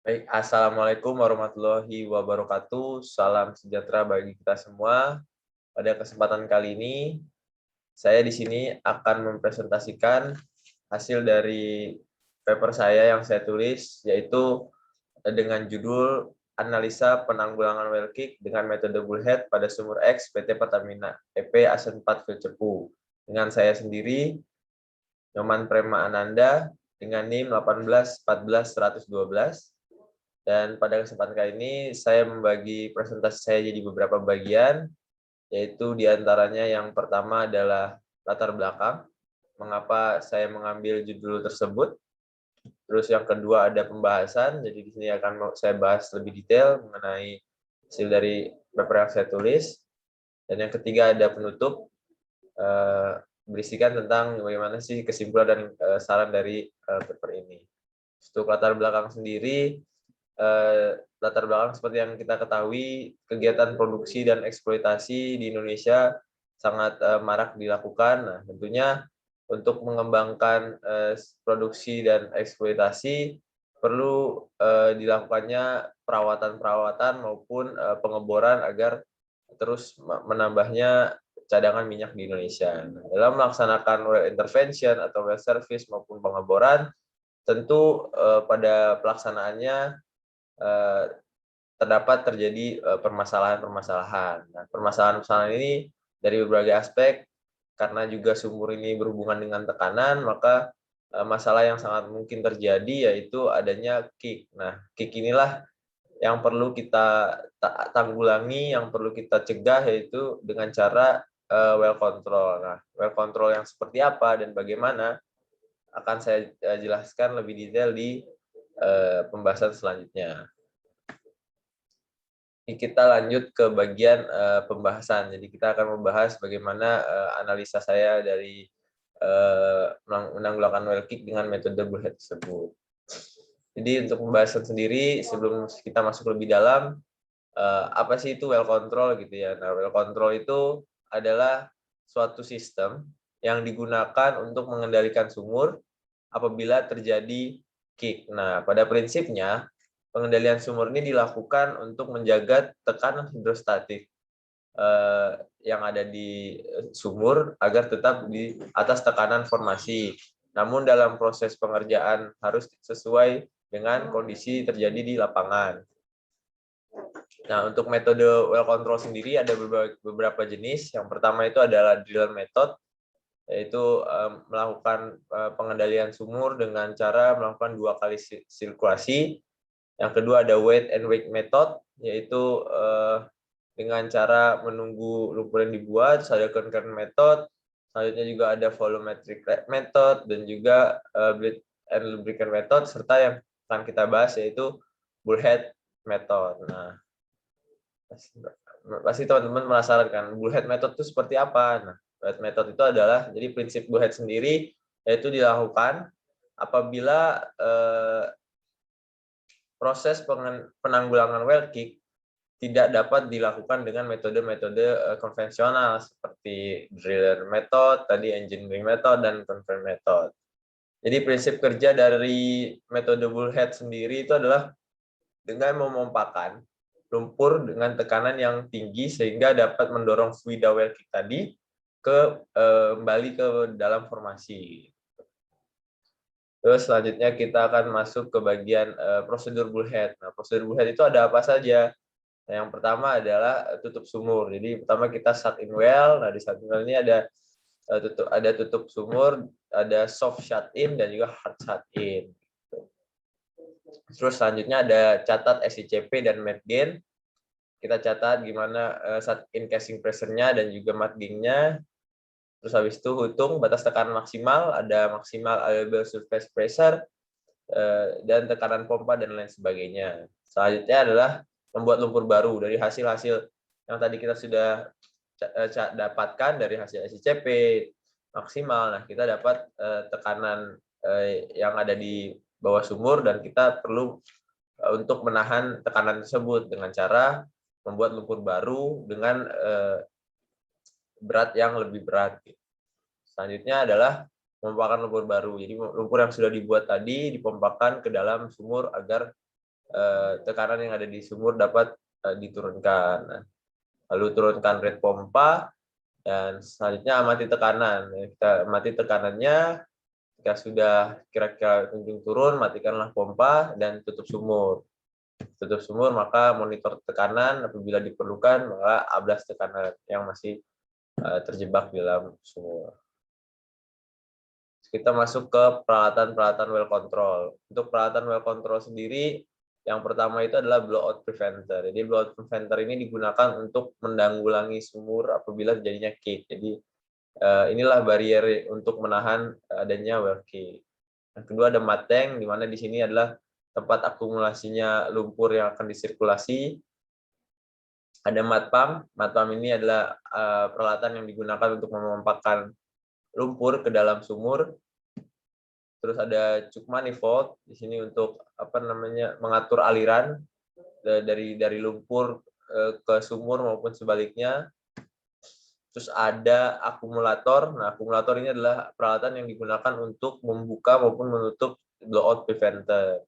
Baik, Assalamualaikum warahmatullahi wabarakatuh. Salam sejahtera bagi kita semua. Pada kesempatan kali ini, saya di sini akan mempresentasikan hasil dari paper saya yang saya tulis, yaitu dengan judul Analisa Penanggulangan Well Kick dengan Metode Bullhead pada Sumur X PT Pertamina EP Asen 4 Filcepu. Dengan saya sendiri, Nyoman Prema Ananda, dengan NIM 18141112. Dan pada kesempatan kali ini saya membagi presentasi saya jadi beberapa bagian, yaitu diantaranya yang pertama adalah latar belakang, mengapa saya mengambil judul tersebut. Terus yang kedua ada pembahasan, jadi di sini akan saya bahas lebih detail mengenai hasil dari paper yang saya tulis. Dan yang ketiga ada penutup, berisikan tentang bagaimana sih kesimpulan dan saran dari paper ini. Untuk latar belakang sendiri, latar belakang seperti yang kita ketahui, kegiatan produksi dan eksploitasi di Indonesia sangat marak dilakukan. Nah, tentunya untuk mengembangkan produksi dan eksploitasi perlu dilakukannya perawatan-perawatan maupun pengeboran agar terus menambahnya cadangan minyak di Indonesia. Nah, dalam melaksanakan well intervention atau well service maupun pengeboran, tentu pada pelaksanaannya terdapat terjadi permasalahan-permasalahan. Nah, permasalahan-permasalahan ini dari berbagai aspek, karena juga sumur ini berhubungan dengan tekanan, maka masalah yang sangat mungkin terjadi yaitu adanya kick. Nah, kick inilah yang perlu kita tanggulangi, yang perlu kita cegah, yaitu dengan cara well control. Nah, well control yang seperti apa dan bagaimana akan saya jelaskan lebih detail di pembahasan selanjutnya. Kita lanjut ke bagian pembahasan. Jadi kita akan membahas bagaimana analisa saya dari menanggulangan well kick dengan metode bullhead tersebut. Jadi untuk pembahasan sendiri, sebelum kita masuk lebih dalam, apa sih itu well control gitu ya. Nah, well control itu adalah suatu sistem yang digunakan untuk mengendalikan sumur apabila terjadi kick. Nah, pada prinsipnya pengendalian sumur ini dilakukan untuk menjaga tekanan hidrostatik yang ada di sumur agar tetap di atas tekanan formasi. Namun dalam proses pengerjaan harus sesuai dengan kondisi terjadi di lapangan. Nah, untuk metode well control sendiri ada beberapa jenis. Yang pertama itu adalah driller method, yaitu melakukan pengendalian sumur dengan cara melakukan 2 kali sirkulasi. Yang kedua ada weight and wake method, yaitu dengan cara menunggu lumpur yang dibuat. Ada concurrent method, selanjutnya juga ada volumetric method, dan juga bleed and lubricant method, serta yang akan kita bahas yaitu bullhead method. Nah, pasti teman-teman penasaran kan, bullhead method itu seperti apa? Nah, bullhead method itu adalah, jadi prinsip bullhead sendiri yaitu dilakukan apabila proses penanggulangan well kick tidak dapat dilakukan dengan metode-metode konvensional seperti driller method, tadi engineering method, dan concurrent method. Jadi prinsip kerja dari metode bullhead sendiri itu adalah dengan memompakan lumpur dengan tekanan yang tinggi sehingga dapat mendorong fluida well kick tadi kembali ke dalam formasi. Terus selanjutnya kita akan masuk ke bagian prosedur bullhead. Nah, prosedur bullhead itu ada apa saja? Nah, yang pertama adalah tutup sumur. Jadi pertama kita shut in well. Nah, di shut in well ini ada tutup sumur, ada soft shut in dan juga hard shut in. Terus selanjutnya ada catat SICP dan mat gain. Kita catat gimana shut in casing pressure-nya dan juga mat gain-nya. Terus habis itu hitung batas tekanan maksimal, ada maksimal available surface pressure, dan tekanan pompa dan lain sebagainya. Selanjutnya adalah membuat lumpur baru dari hasil-hasil yang tadi kita sudah dapatkan dari hasil SICP maksimal. Nah, kita dapat tekanan yang ada di bawah sumur dan kita perlu untuk menahan tekanan tersebut dengan cara membuat lumpur baru dengan berat yang lebih berat. Selanjutnya adalah memompakan lumpur baru. Jadi lumpur yang sudah dibuat tadi dipompakan ke dalam sumur agar tekanan yang ada di sumur dapat diturunkan. Nah, lalu turunkan rate pompa, dan selanjutnya amati tekanan. Kita amati tekanannya, jika sudah kira-kira ujung turun, matikanlah pompa dan tutup sumur. Tutup sumur, maka monitor tekanan, apabila diperlukan, maka ablas tekanan yang masih terjebak di dalam sumur. Kita masuk ke peralatan-peralatan well control. Untuk peralatan well control sendiri, yang pertama itu adalah blowout preventer. Jadi blowout preventer ini digunakan untuk menanggulangi sumur apabila terjadinya cake. Jadi inilah barrier untuk menahan adanya well cake. Yang kedua ada mud tank, di mana di sini adalah tempat akumulasinya lumpur yang akan disirkulasi. Ada mud pump. Mud pump ini adalah peralatan yang digunakan untuk memompakan lumpur ke dalam sumur. Terus ada cup manifold di sini untuk mengatur aliran dari lumpur ke sumur maupun sebaliknya. Terus ada akumulator. Nah, akumulator ini adalah peralatan yang digunakan untuk membuka maupun menutup blowout preventer.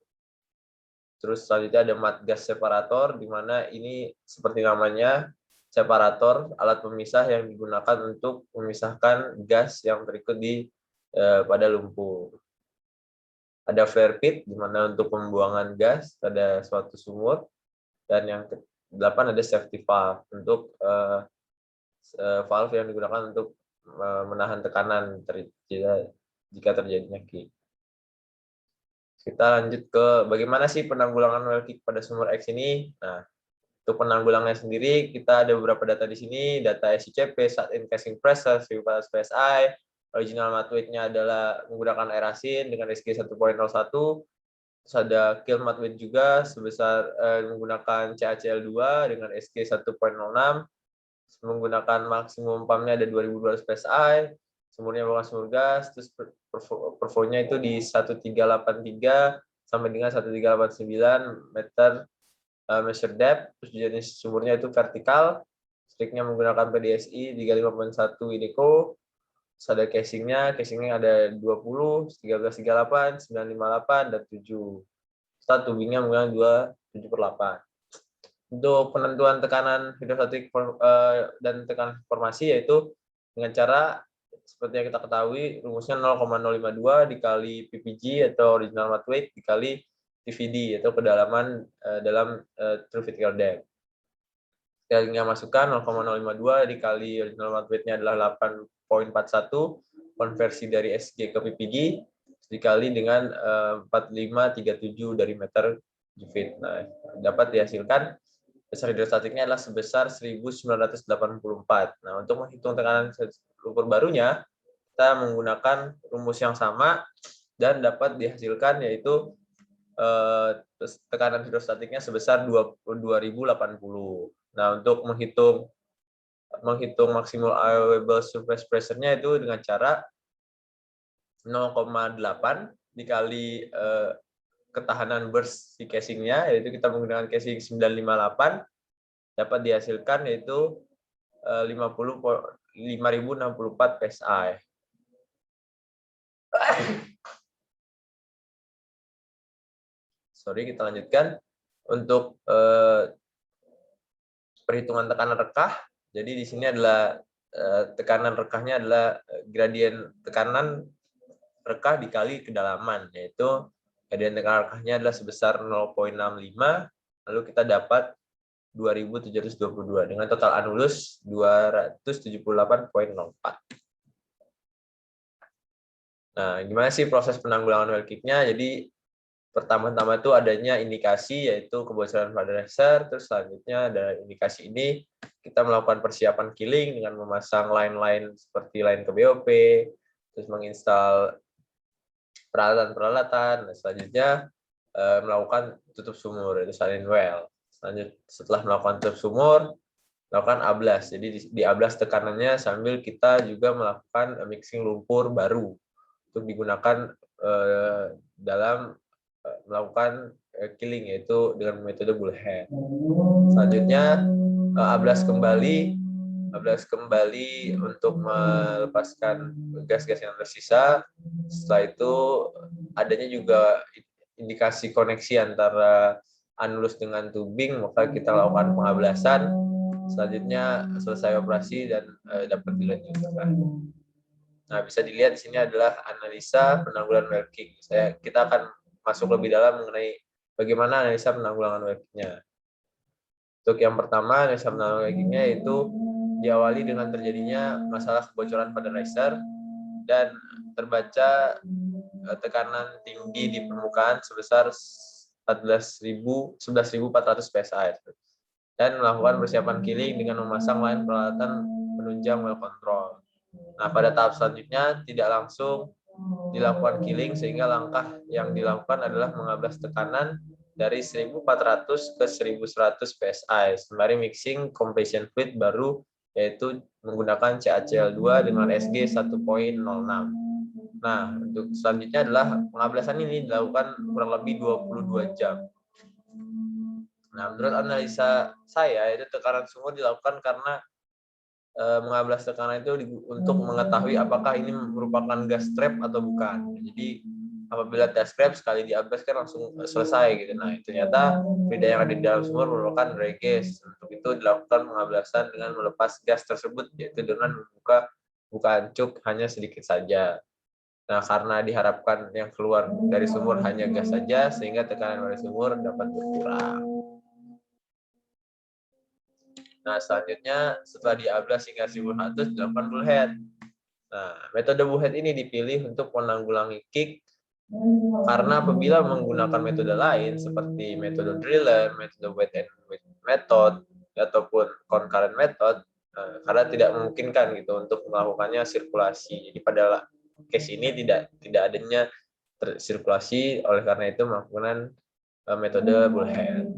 Terus selanjutnya ada mud gas separator, di mana ini seperti namanya, separator, alat pemisah yang digunakan untuk memisahkan gas yang terikut pada lumpur. Ada flare pit, di mana untuk pembuangan gas pada suatu sumur. Dan yang ke-8 ada safety valve, untuk valve yang digunakan untuk menahan tekanan jika terjadinya kick. Kita lanjut ke bagaimana sih penanggulangan well kick pada sumur X ini. Nah, untuk penanggulangannya sendiri, kita ada beberapa data di sini, data SICP, shut-in casing pressure, 1400 PSI, original mud weight-nya adalah menggunakan air asin dengan SG 1.01, terus ada kiln mud weight juga sebesar menggunakan CaCl2 dengan SG 1.06, menggunakan maksimum pumpnya ada 2200 PSI, sumurnya bukan sumur gas, terus perfornya itu di 1383 sampai dengan 1389 meter measure depth, terus jenis sumurnya itu vertikal, striknya menggunakan PDSI 35.1 Ideco, terus ada casingnya ada 20, 1338, 958, dan 7. Start tubingnya menggunakan 2/7/8. Untuk penentuan tekanan hidrostatik dan tekanan formasi yaitu dengan cara seperti yang kita ketahui, rumusnya 0,052 dikali PPG atau original mud weight dikali TVD atau kedalaman dalam true vertical depth. Kita masukkan 0,052 dikali original mud weight-nya adalah 8.41, konversi dari SG ke PPG dikali dengan 4537 dari meter feet. Nah, dapat dihasilkan dasar hidrostatiknya adalah sebesar 1984. Nah, untuk menghitung tekanan lumpur barunya, kita menggunakan rumus yang sama dan dapat dihasilkan yaitu tekanan hidrostatiknya sebesar 2080. Nah, untuk menghitung maksimal allowable surface pressure-nya itu dengan cara 0,8 dikali ketahanan burst si casingnya, yaitu kita menggunakan casing 958, dapat dihasilkan yaitu 5064 PSI. Sorry, kita lanjutkan. Untuk perhitungan tekanan rekah, jadi di sini adalah tekanan rekahnya adalah gradien tekanan rekah dikali kedalaman, yaitu gradien tekanan rekahnya adalah sebesar 0,65, lalu kita dapat 2722 dengan total anulus 278.04. Nah, gimana sih proses penanggulangan well kick-nya? Jadi pertama-tama itu adanya indikasi yaitu kebocoran pada dasar, terus selanjutnya ada indikasi ini kita melakukan persiapan killing dengan memasang line-line seperti line ke BOP, terus menginstal peralatan-peralatan, dan selanjutnya melakukan tutup sumur, yaitu saline well. Setelah melakukan tutup sumur, melakukan ablas. Jadi di ablas tekanannya sambil kita juga melakukan mixing lumpur baru untuk digunakan dalam melakukan killing, yaitu dengan metode bullhead. Selanjutnya ablas kembali untuk melepaskan gas-gas yang tersisa. Setelah itu adanya juga indikasi koneksi antara anulus dengan tubing, maka kita lakukan pengablasan. Selanjutnya selesai operasi dan dapat dilanjutkan. Nah, bisa dilihat di sini adalah analisa penanggulangan well kick. Kita akan masuk lebih dalam mengenai bagaimana analisa penanggulangan well kick-nya. Untuk yang pertama, analisa penanggulangan well kick-nya yaitu diawali dengan terjadinya masalah kebocoran pada riser dan terbaca tekanan tinggi di permukaan sebesar 11.400 PSI dan melakukan persiapan killing dengan memasang line peralatan penunjang well control. Nah, pada tahap selanjutnya tidak langsung dilakukan killing sehingga langkah yang dilakukan adalah mengablas tekanan dari 1.400 ke 1.100 PSI sembari mixing compression fluid baru yaitu menggunakan CaCl2 dengan SG 1.06. Nah, untuk selanjutnya adalah pengablasan ini dilakukan kurang lebih 22 jam. Nah, menurut analisa saya itu tekanan sumur dilakukan karena mengablas tekanan itu untuk mengetahui apakah ini merupakan gas trap atau bukan. Jadi apabila gas trap sekali diablas kan langsung selesai gitu. Nah, ternyata fluid yang ada di dalam sumur merupakan dry gas. Untuk itu dilakukan pengablasan dengan melepas gas tersebut yaitu dengan buka ancuk hanya sedikit saja. Nah, karena diharapkan yang keluar dari sumur hanya gas saja sehingga tekanan dari sumur dapat berkurang. Nah, selanjutnya setelah diablas hingga 1.100 dilakukan bullhead. Nah, metode bullhead ini dipilih untuk menanggulangi kick karena apabila menggunakan metode lain seperti metode driller, metode wet and wet method ataupun concurrent method, karena tidak memungkinkan gitu untuk melakukannya sirkulasi. Jadi pada case ini tidak adanya sirkulasi, oleh karena itu melakukan metode bullhead.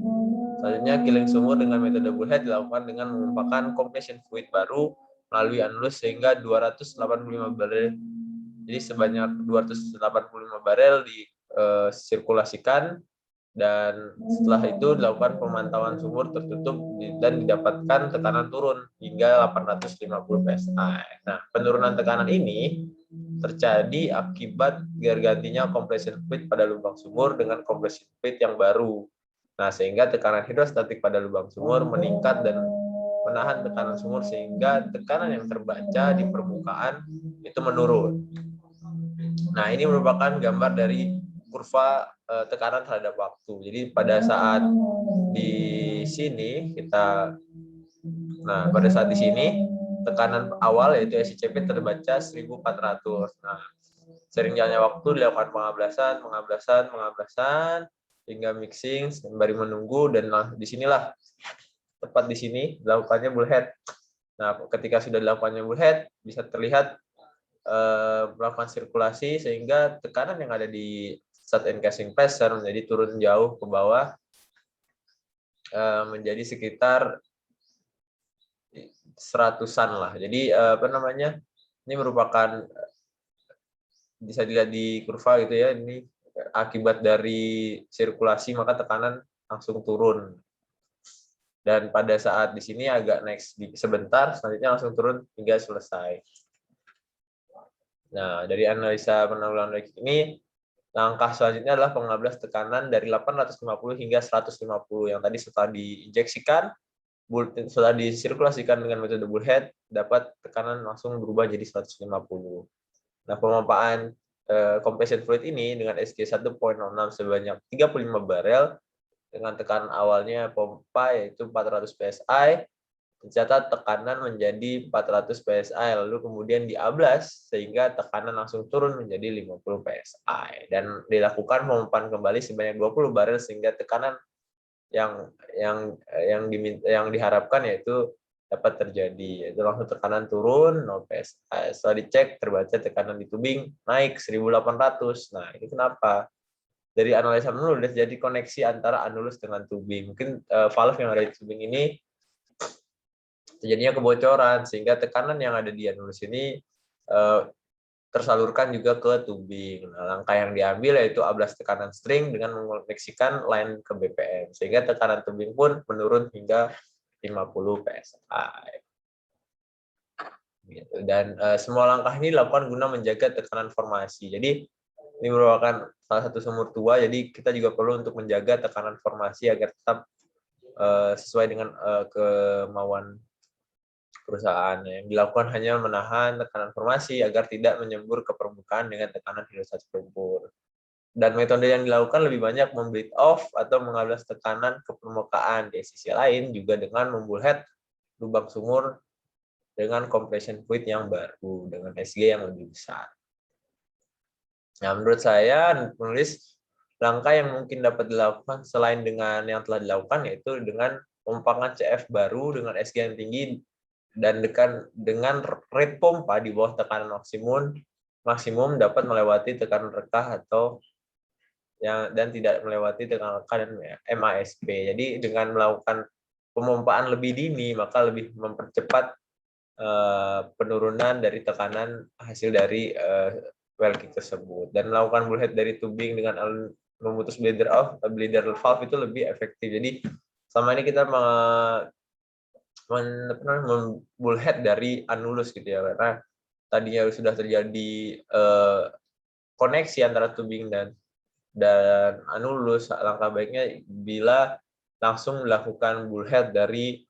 Selanjutnya, killing sumur dengan metode bullhead dilakukan dengan menumpahkan compression fluid baru melalui anulus sehingga 285 barel. Jadi sebanyak 285 barel disirkulasikan dan setelah itu dilakukan pemantauan sumur tertutup dan didapatkan tekanan turun hingga 850 PSI. Nah, penurunan tekanan ini terjadi akibat gantinya compression fluid pada lubang sumur dengan compression fluid yang baru. Nah, sehingga tekanan hidrostatik pada lubang sumur meningkat dan menahan tekanan sumur sehingga tekanan yang terbaca di permukaan itu menurun. Nah, ini merupakan gambar dari kurva tekanan terhadap waktu. Jadi pada saat di sini pada saat di sini tekanan awal yaitu SICP terbaca 1.400. Nah, sering jalannya waktu dilakukan pengablasan hingga mixing sembari menunggu dan disinilah tepat di sini dilakukannya bullhead. Nah, ketika sudah dilakukannya bullhead bisa terlihat melakukan sirkulasi sehingga tekanan yang ada di stud encasing pressure menjadi turun jauh ke bawah menjadi sekitar 100-an lah. Jadi ini merupakan bisa dilihat di kurva gitu ya, ini akibat dari sirkulasi maka tekanan langsung turun. Dan pada saat di sini agak naik sebentar, selanjutnya langsung turun hingga selesai. Nah, dari analisa penanggulangan ini, langkah selanjutnya adalah pengablas tekanan dari 850 hingga 150 yang tadi setelah diinjeksikan, setelah disirkulasikan dengan metode bullhead, dapat tekanan langsung berubah jadi 150. Nah, pemompaan compression fluid ini dengan SG 1.06 sebanyak 35 barel dengan tekanan awalnya pompa yaitu 400 PSI, tercatat tekanan menjadi 400 PSI, lalu kemudian diablas sehingga tekanan langsung turun menjadi 50 PSI dan dilakukan pemompaan kembali sebanyak 20 barel sehingga tekanan yang diharapkan yaitu dapat terjadi, yaitu langsung tekanan turun 0 PSI. Setelah dicek terbaca tekanan di tubing naik 1.800. Nah, ini kenapa? Dari analisa menurut jadi koneksi antara anulus dengan tubing. Mungkin valve yang ada di tubing ini terjadinya kebocoran sehingga tekanan yang ada di anulus ini tersalurkan juga ke tubing. Nah, langkah yang diambil yaitu ablas tekanan string dengan mengoneksikan line ke BPM sehingga tekanan tubing pun menurun hingga 50 PSI. Gitu. Dan semua langkah ini dilakukan guna menjaga tekanan formasi. Jadi Ini merupakan salah satu sumur tua, jadi kita juga perlu untuk menjaga tekanan formasi agar tetap sesuai dengan kemauan perusahaan. Yang dilakukan hanya menahan tekanan formasi agar tidak menyembur ke permukaan dengan tekanan hidrostatik lumpur. Dan metode yang dilakukan lebih banyak membleed off atau mengablas tekanan ke permukaan. Di sisi lain juga dengan membullhead lubang sumur dengan compression fluid yang baru dengan SG yang lebih besar. Nah, menurut saya penulis langkah yang mungkin dapat dilakukan selain dengan yang telah dilakukan yaitu dengan pemumpakan CF baru dengan SG yang tinggi dan dengan rate pompa di bawah tekanan maksimum dapat melewati tekanan rekah atau dan tidak melewati tekanan rekah dan MASP. Jadi dengan melakukan pemompaan lebih dini maka lebih mempercepat penurunan dari tekanan hasil dari well kick tersebut, dan melakukan bullhead dari tubing dengan memutus bleeder valve itu lebih efektif. Jadi selama ini kita bullhead dari annulus gitu ya, karena tadinya sudah terjadi koneksi antara tubing dan annulus. Langkah baiknya bila langsung melakukan bullhead dari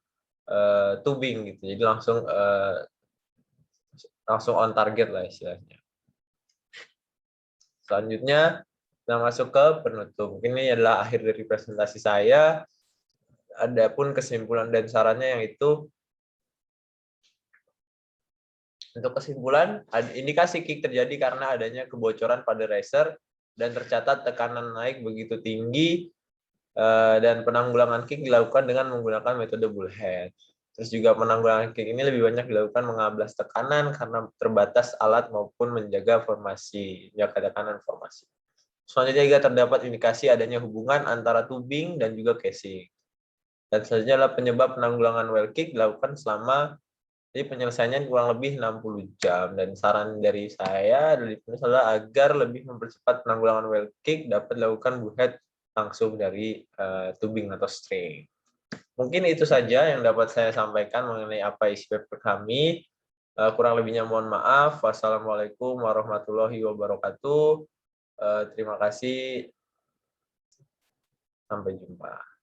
tubing gitu, jadi langsung on target lah istilahnya. Selanjutnya kita masuk ke penutup. Mungkin ini adalah akhir dari presentasi saya. Adapun kesimpulan dan sarannya yaitu untuk kesimpulan, indikasi kick terjadi karena adanya kebocoran pada riser dan tercatat tekanan naik begitu tinggi, dan penanggulangan kick dilakukan dengan menggunakan metode bullhead. Terus juga penanggulangan kick ini lebih banyak dilakukan mengablas tekanan karena terbatas alat maupun menjaga tekanan formasi. Selanjutnya juga terdapat indikasi adanya hubungan antara tubing dan juga casing. Dan selanjutnya adalah penyebab penanggulangan well kick dilakukan selama, jadi penyelesaiannya kurang lebih 60 jam. Dan saran dari saya adalah agar lebih mempercepat penanggulangan well kick dapat dilakukan bullhead langsung dari tubing atau string. Mungkin itu saja yang dapat saya sampaikan mengenai apa isi paper kami. Kurang lebihnya mohon maaf. Wassalamualaikum warahmatullahi wabarakatuh. Terima kasih. Sampai jumpa.